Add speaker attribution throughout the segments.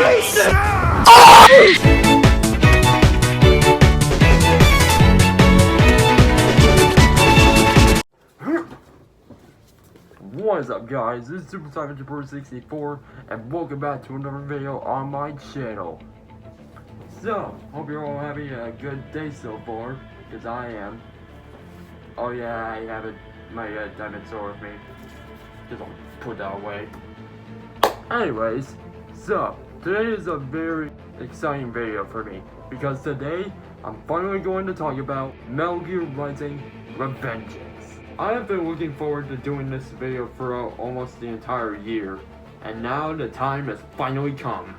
Speaker 1: What is up, guys? This is Super 64 and welcome back to another video on my channel. So, hope you're all having a good day so far, because I am. Oh yeah, I have my diamond sword with me. Just I'll put that away. Anyways, so today is a very exciting video for me, because today I'm finally going to talk about Metal Gear Rising Revengeance. I have been looking forward to doing this video for almost the entire year, and now the time has finally come.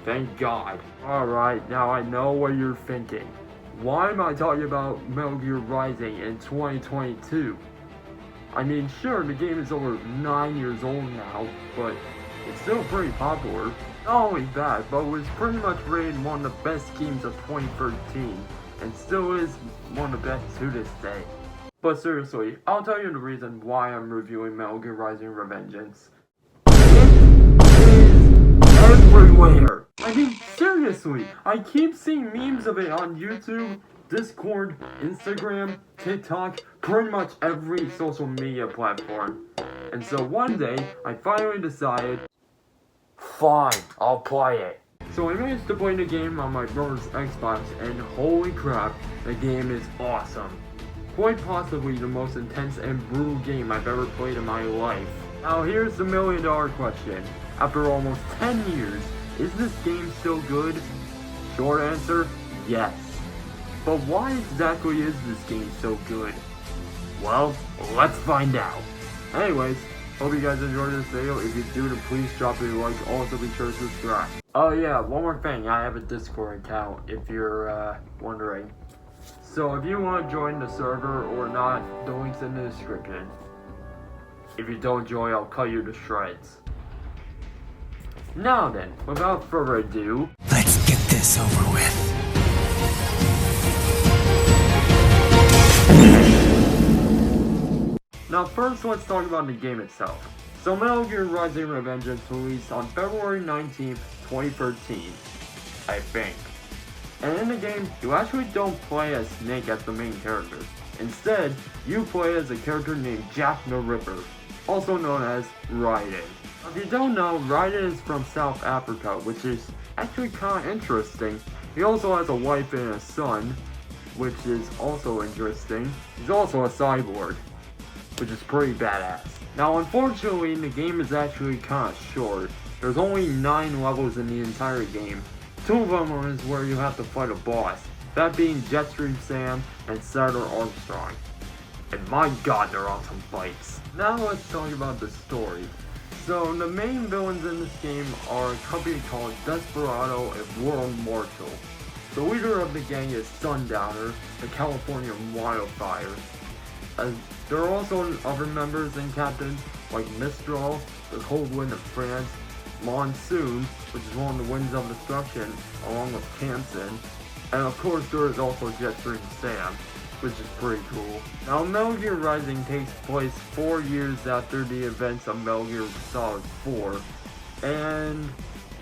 Speaker 1: Thank God. Alright, now I know what you're thinking. Why am I talking about Metal Gear Rising in 2022? I mean, sure, the game is over 9 years old now, but it's still pretty popular. Not only that, but it was pretty much rated one of the best games of 2013, and still is one of the best to this day. But seriously, I'll tell you the reason why I'm reviewing Metal Gear Rising Revengeance. It is everywhere! I mean, seriously, I keep seeing memes of it on YouTube, Discord, Instagram, TikTok, pretty much every social media platform. And so one day, I finally decided, fine, I'll play it. So I managed to play the game on my brother's Xbox, and holy crap, the game is awesome. Quite possibly the most intense and brutal game I've ever played in my life. Now here's the million-dollar question. After almost 10 years, is this game still good? Short answer, yes. But why exactly is this game so good? Well, let's find out. Anyways, hope you guys enjoyed this video. If you do, then please drop a like. Also be sure to subscribe. Oh yeah, one more thing. I have a Discord account if you're wondering. So if you want to join the server or not, the link's in the description. If you don't join, I'll cut you to shreds. Now then, without further ado,
Speaker 2: let's get this over with.
Speaker 1: Now first, let's talk about the game itself. So Metal Gear Rising Revengeance released on February 19th, 2013, I think. And in the game, you actually don't play as Snake as the main character. Instead, you play as a character named Jack the Ripper, also known as Raiden. If you don't know, Raiden is from South Africa, which is actually kinda interesting. He also has a wife and a son, which is also interesting. He's also a cyborg, which is pretty badass. Now unfortunately, the game is actually kinda short. There's only 9 levels in the entire game. 2 of them is where you have to fight a boss, that being Jetstream Sam and Senator Armstrong. And my god, they're awesome fights. Now let's talk about the story. So the main villains in this game are a company called Desperado and World Mortal. The leader of the gang is Sundowner, the California Wildfire. There are also other members and captains like Mistral, the Cold Wind of France, Monsoon, which is one of the Winds of Destruction, along with Kamsen, and of course there is also Jetstream Sam, which is pretty cool. Now Metal Gear Rising takes place 4 years after the events of Metal Gear Solid 4, and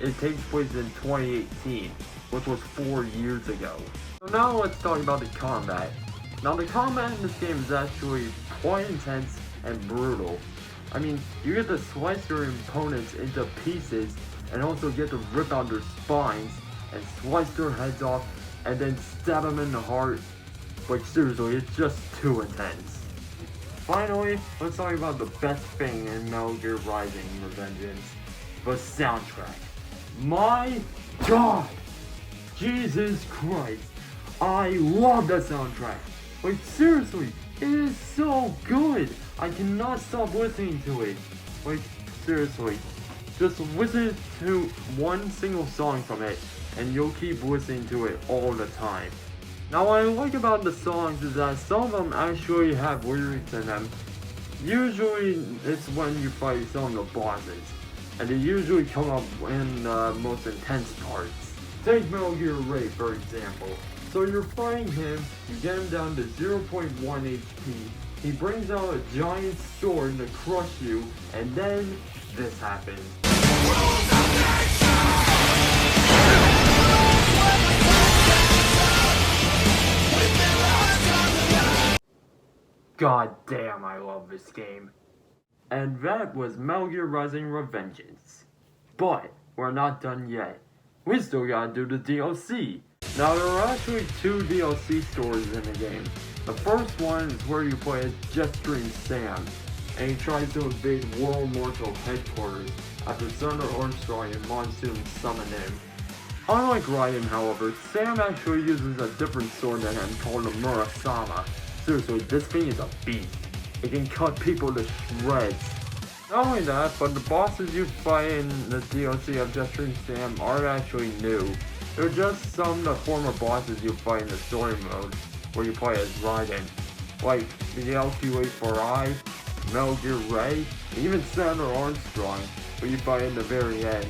Speaker 1: it takes place in 2018, which was 4 years ago. So now let's talk about the combat. Now the combat in this game is actually quite intense and brutal. I mean, you get to slice your opponents into pieces and also get to rip out their spines and slice their heads off and then stab them in the heart. Like seriously, it's just too intense. Finally, let's talk about the best thing in Metal Gear Rising Revengeance, the soundtrack. My god! Jesus Christ! I love the soundtrack! Like seriously, it is so good! I cannot stop listening to it. Like, seriously. Just listen to one single song from it, and you'll keep listening to it all the time. Now, what I like about the songs is that some of them actually have lyrics in them. Usually, it's when you fight some of the bosses, and they usually come up in the most intense parts. Take Metal Gear Ray, for example. So you're fighting him, you get him down to 0.1 HP, he brings out a giant sword to crush you, and then this happens. God damn, I love this game. And that was Metal Gear Rising Revengeance. But we're not done yet. We still gotta do the DLC. Now there are actually 2 DLC stories in the game. The first one is where you play as Jetstream Sam, and he tries to invade World Mortal headquarters after Senator Armstrong and Monsoon summon him. Unlike Raiden, however, Sam actually uses a different sword than him called the Murasama. Seriously, this thing is a beast. It can cut people to shreds. Not only that, but the bosses you fight in the DLC of Jetstream Sam aren't actually new. They're just some of the former bosses you fight in the story mode, where you play as Raiden. Like the LQ-84I, Metal Gear Ray, and even Senator Armstrong, who you fight in the very end.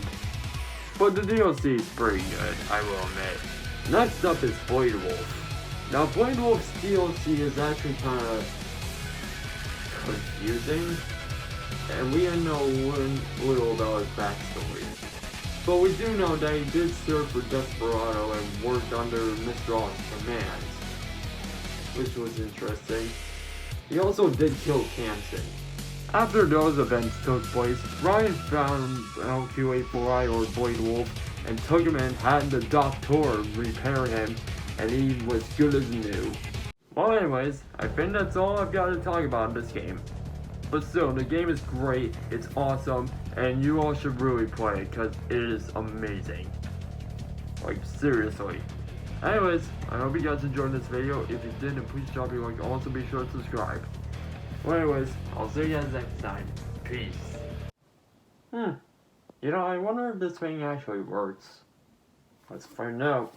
Speaker 1: But the DLC is pretty good, I will admit. Next up is Blade Wolf. Now Blade Wolf's DLC is actually kinda confusing, and we don't know little about his backstory. But we do know that he did serve for Desperado and worked under Mr. O's commands, which was interesting. He also did kill Kamsen. After those events took place, Ryan found LQ-84I or Blade Wolf and took him and had the doctor repair him, and he was good as new. Well anyways, I think that's all I've got to talk about in this game. But still, the game is great, it's awesome, and you all should really play it because it is amazing. Like, seriously. Anyways, I hope you guys enjoyed this video. If you did, then please drop a like. Also be sure to subscribe. Well anyways, I'll see you guys next time. Peace. You know, I wonder if this thing actually works. Let's find out.